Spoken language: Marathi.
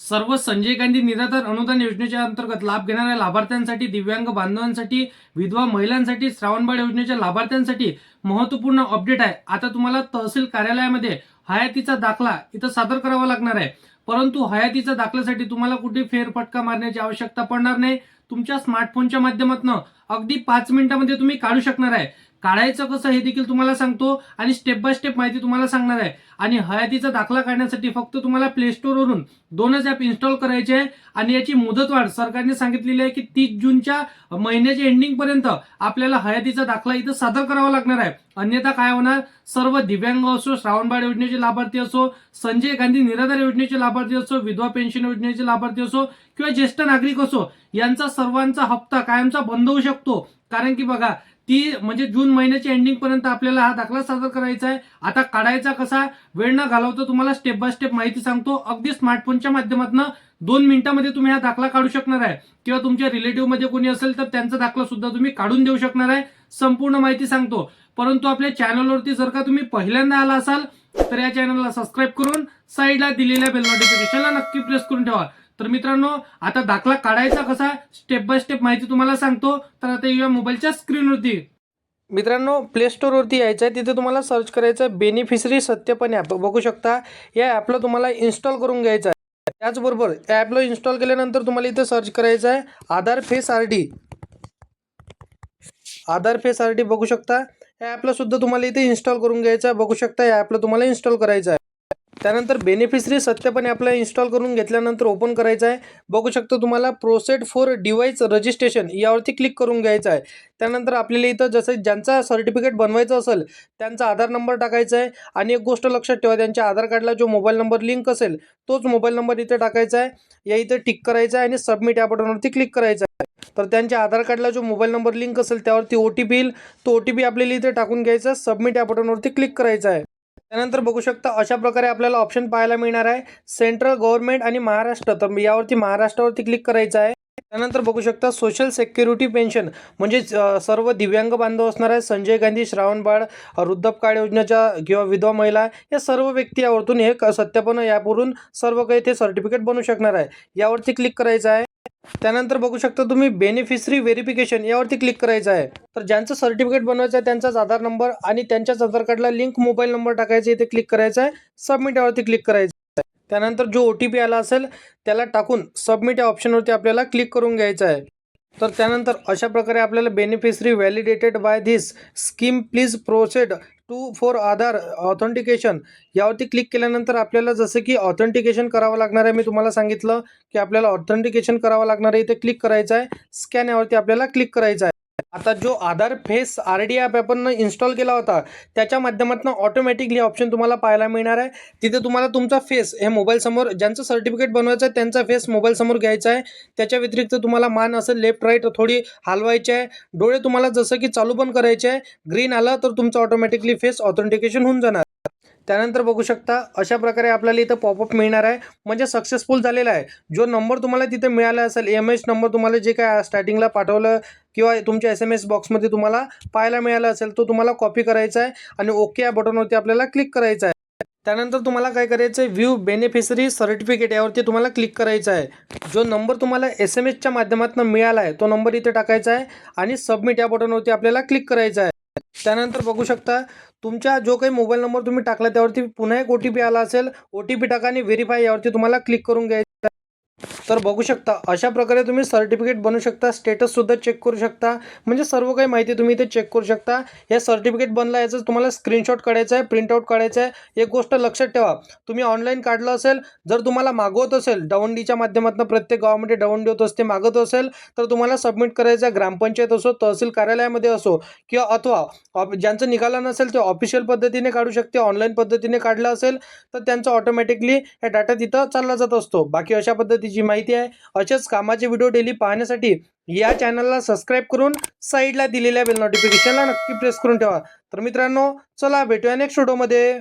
सर्व संजय गांधी निराधार अनुदान योजनेच्या अंतर्गत लाभ घेणाऱ्या लाभार्थ्यांसाठी, दिव्यांग बांधवांसाठी, विधवा महिलांसाठी, श्रावणबाळ योजनेच्या लाभार्थ्यांसाठी महत्त्वपूर्ण अपडेट आहे। आता तुम्हाला तहसील कार्यालयामध्ये हयातीचा दाखला इथं सादर करावा लागणार आहे। परंतु हयातीच्या दाखल्यासाठी तुम्हाला कुठे फेरफटका मारण्याची आवश्यकता पडणार नाही। तुमच्या स्मार्टफोनच्या माध्यमातून अगदी 5 मिनिटांमध्ये तुम्ही काढू शकणार आहे। काढायचं कसं हे देखील तुम्हाला सांगतो आणि स्टेप बाय स्टेप माहिती तुम्हाला सांगणार आहे। आणि हयातीचा दाखला काढण्यासाठी फक्त तुम्हाला प्ले स्टोर वरून 2च ॲप इन्स्टॉल करायचे आहे आणि याची मुदतवाढ सरकारने सांगितलेली आहे की 30 जूनच्या महिन्याच्या एंडिंग पर्यंत आपल्याला हयातीचा दाखला इथं सादर करावा लागणार आहे। अन्यथा काय होणार, सर्व दिव्यांग असो, श्रावणबाळ योजनेचे लाभार्थी असो, संजय गांधी निराधार योजनेचे लाभार्थी असो, विधवा पेन्शन योजनेचे लाभार्थी असो किंवा ज्येष्ठ नागरिक असो, यांचा सर्वांचा हप्ता कायमचा बंद होऊ शकतो। कारण की बघा, ती म्हणजे जून महिन्याच्या एंडिंग पर्यंत आपल्याला हा दाखला सादर करायचा आहे। आता काढायचा कसा, वेळ न घालवता तुम्हाला स्टेप बाय स्टेप माहिती सांगतो। अगदी स्मार्टफोनच्या माध्यमातून 2 मिनिटांमध्ये तुम्ही हा दाखला काढू शकणार आहे किंवा तुमच्या रिलेटिव्ह मध्ये कोणी असेल तर त्यांचा दाखला सुद्धा तुम्ही काढून देऊ शकणार आहे। संपूर्ण माहिती सांगतो। परंतु आपल्या चॅनलवरती जर का तुम्ही पहिल्यांदा आला असाल तर या चॅनलला सबस्क्राईब करून साईडला दिलेल्या बेल नोटिफिकेशनला नक्की प्रेस करून ठेवा। तर मित्रांनो, आता दाखला काढायचा कसा स्टेप बाय स्टेप माहिती तुम्हाला सांगतो। तर आता या मोबाईलच्या स्क्रीनवरती मित्रांनो प्ले स्टोअरवरती यायचं आहे। तिथे तुम्हाला सर्च करायचं आहे बेनिफिशरी सत्यापन ॲप। बघू शकता या ॲपला तुम्हाला इन्स्टॉल करून घ्यायचं आहे। त्याचबरोबर या ॲपला इन्स्टॉल केल्यानंतर तुम्हाला इथे सर्च करायचं आहे आधार फेस आरडी। आधार फेस आरडी बघू शकता, या ॲपला सुद्धा तुम्हाला इथे इन्स्टॉल करून घ्यायचं आहे। बघू शकता या ॲपला तुम्हाला इन्स्टॉल करायचं आहे। त्यानंतर बेनिफिशरी सत्यापन ॲपला इन्स्टॉल करून घेतल्यानंतर ओपन करायचं आहे। बघू शकता तुम्हाला प्रोसेड फॉर डिव्हाइस रजिस्ट्रेशन यावरती क्लिक करून घ्यायचं आहे। त्यानंतर आपल्याला इथं जसं ज्यांचा सर्टिफिकेट बनवायचं असेल त्यांचा आधार नंबर टाकायचा आहे आणि एक गोष्ट लक्षात ठेवा, त्यांच्या आधार कार्डला जो मोबाईल नंबर लिंक असेल तोच मोबाईल नंबर इथे टाकायचा आहे। या इथे टिक करायचं आहे आणि सबमिट या बटनवरती क्लिक करायचं आहे। तर त्यांच्या आधार कार्डला जो मोबाईल नंबर लिंक असेल त्यावरती OTP येईल, तो OTP आपल्याला इथे टाकून घ्यायचा, सबमिट या बटनवरती क्लिक करायचं आहे। त्यानंतर बघू शकता अशा प्रकारे आपल्याला ऑप्शन पाहायला मिळणार आहे सेंट्रल गव्हर्नमेंट आणि महाराष्ट्र। तर यावरती महाराष्ट्रावरती क्लिक करायचं आहे। त्यानंतर बघू शकता सोशल सिक्युरिटी पेन्शन म्हणजे सर्व दिव्यांग बांधव असणार आहे, संजय गांधी, श्रावणबाळ, वृद्धपकाळ योजनेच्या किंवा विधवा महिला या सर्व व्यक्ती यावरतून हे सत्यापन ॲपवरून सर्व काही ते सर्टिफिकेट बनवू शकणार आहे। यावरती क्लिक करायचं आहे। त्यानंतर बघू शकता तुम्ही बेनिफिशरी व्हेरिफिकेशन यावरती क्लिक करायचं आहे। तर ज्यांचं सर्टिफिकेट बनवायचं आहे त्यांचाच आधार नंबर आणि त्यांच्याच आधार कार्डला लिंक मोबाईल नंबर टाकायचा, इथे क्लिक करायचं आहे, सबमिट यावरती क्लिक करायचं आहे। त्यानंतर जो OTP आला असेल त्याला टाकून सबमिट या ऑप्शनवरती आपल्याला क्लिक करून घ्यायचं आहे। तर त्यानंतर अशा प्रकारे आपल्याला beneficiary validated by this scheme please proceed to for Aadhaar authentication यावरती क्लिक केल्यानंतर आपल्याला जसं की ऑथेंटिकेशन करावं लागणार आहे। मी तुम्हाला सांगितलं की आपल्याला ऑथेंटिकेशन करावं लागणार आहे, इथे क्लिक करायचं आहे, स्कॅन यावरती आपल्याला क्लिक करायचं आहे। आता जो आधार फेस आरडी ॲप आपण इन्स्टॉल केला होता त्याच्या माध्यमातून ऑटोमॅटिकली ऑप्शन तुम्हाला पाहायला मिळणार आहे। तिथे तुम्हाला तुमचा फेस हे मोबाईल समोर ज्यांचं सर्टिफिकेट बनवायचं आहे त्यांचा फेस मोबाईल समोर घ्यायचा आहे। त्याच्या व्यतिरिक्त तुम्हाला मान असेल लेफ्ट राईट थोडी हलवायची आहे। डोळे तुम्हाला जसं की चालू बंद करायचे आहे, ग्रीन आलं तर तुमचं ऑटोमॅटिकली फेस ऑथेंटिकेशन होऊन जाणार। त्यानंतर बघू शकता अशा प्रकारे आपल्याला इथं पॉपअप मिळणार आहे, म्हणजे सक्सेसफुल झालेला आहे। जो नंबर तुम्हाला तिथे मिळाला असेल EMS नंबर तुम्हाला जे काय स्टार्टिंगला पाठवलं किंवा तुमच्या SMS बॉक्समध्ये तुम्हाला पाहायला मिळाला असेल तो तुम्हाला कॉपी करायचा आहे आणि ओके या बटनवरती आपल्याला क्लिक करायचं आहे। त्यानंतर तुम्हाला काय करायचं आहे, व्ह्यू बेनिफिशरी सर्टिफिकेट यावरती तुम्हाला क्लिक करायचं आहे। जो नंबर तुम्हाला SMSच्या माध्यमातून मिळाला आहे तो नंबर इथे टाकायचा आहे आणि सबमिट या बटनवरती आपल्याला क्लिक करायचं आहे। त्यानंतर बघू शकता तुमचा जो काही मोबाईल नंबर तुम्ही टाकला त्यावरती पुन्हा एक OTP आला असेल, OTP टाका आणि व्हेरीफाय यावरती तुम्हाला क्लिक करून घ्यायचं। तर बघू शकता अशा प्रकारे तुम्ही सर्टिफिकेट बनवू शकता, स्टेटस सुद्धा चेक करू शकता, म्हणजे सर्व काही माहिती तुम्ही इथे चेक करू शकता। हे सर्टिफिकेट बनला याचं तुम्हाला स्क्रीनशॉट काढायचा आहे, प्रिंटआउट काढायचं आहे। एक गोष्ट लक्षात ठेवा, तुम्ही ऑनलाईन काढलं असेल, जर तुम्हाला मागवत असेल दवंडीच्या माध्यमातून प्रत्येक गावामध्ये दवंडी होत असते, मागत असेल तर तुम्हाला सबमिट करायचं आहे। ग्रामपंचायत असो, तहसील कार्यालयामध्ये असो किंवा अथवा ज्यांचं निघालं नसेल ते ऑफिशियल पद्धतीने काढू शकते। ऑनलाईन पद्धतीने काढलं असेल तर त्यांचं ऑटोमॅटिकली हे डाटा तिथं चालला जात असतो। बाकी अशा पद्धतीची माहिती आहे। अशाच कामाचे व्हिडिओ डेली पाहण्यासाठी या चॅनलला सबस्क्राईब करून साईडला दिलेल्या बेल नोटिफिकेशनला नक्की प्रेस करून ठेवा। तर मित्रांनो चला भेटूया नेक्स्ट व्हिडिओमध्ये।